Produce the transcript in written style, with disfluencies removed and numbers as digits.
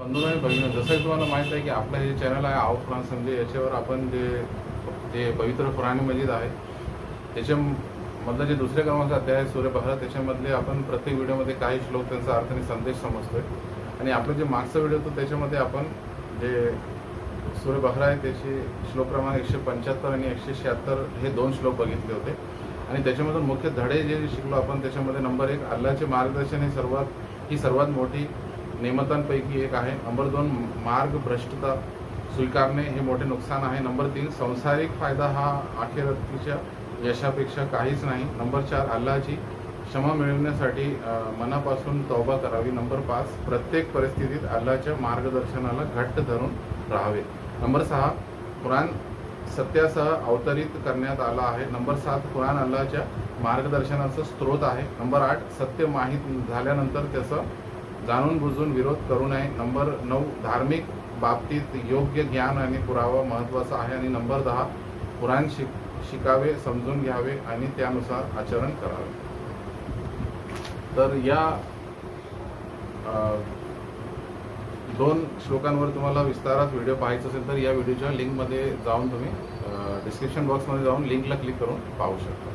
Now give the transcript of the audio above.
बंधू आणि भगिनी, जसं की तुम्हाला माहीत आहे की आपलं हे चॅनल आहे आव कुराण समजे, याच्यावर आपण जे पवित्र कुराण मजीद आहे त्याच्यामधलं जे दुसऱ्या क्रमांकाचा अध्याय आहे सूर्य बहरा, त्याच्यामधले आपण प्रत्येक व्हिडिओमध्ये काही श्लोक त्यांचा अर्थ आणि संदेश समजतोय. आणि आपलं जे मागचा व्हिडिओ होतो त्याच्यामध्ये आपण जे सूर्य बहरा आहे त्याचे श्लोक क्रमांक 175 आणि 176 हे 2 श्लोक बघितले होते. आणि त्याच्यामधून मुख्य धडे जे शिकलो आपण त्याच्यामध्ये नंबर 1 अल्लाहचे मार्गदर्शन ही सर्वात मोठी नेमतांपैकी एक आहे. नंबर 2 मार्ग भ्रष्टता स्वीकारणे हे मोठे नुकसान आहे. नंबर 3 सांसारिक फायदा हा आखिरतीच्या यशापेक्षा काहीच नाही. नंबर 4 अल्लाहची क्षमा मिळवण्यासाठी मनापासून तौबा करावी. नंबर 5 प्रत्येक परिस्थितीत अल्लाहच्या मार्गदर्शनाला घट्ट धरून राहावे. नंबर 6 कुराण सत्यासह अवतरित करण्यात आला आहे. नंबर 7 कुराण अल्लाहच्या मार्गदर्शनाचा स्रोत आहे. नंबर 8 सत्य माहीत झाल्यानंतर त्याचं जाणून बुजून विरोध करू नये. नंबर 9 धार्मिक बाबतीत योग्य ज्ञान आणि पुरावा महत्त्वाचा आहे. आणि नंबर 10 कुराण शिकावे, समजून घ्यावे आणि त्यानुसार आचरण करावे. तर या 2 श्लोकांवर तुम्हाला विस्तारात व्हिडिओ पाहायचा असेल तर या व्हिडिओच्या लिंकमध्ये जाऊन तुम्ही डिस्क्रिप्शन बॉक्समध्ये जाऊन लिंकला क्लिक करून पाहू शकता.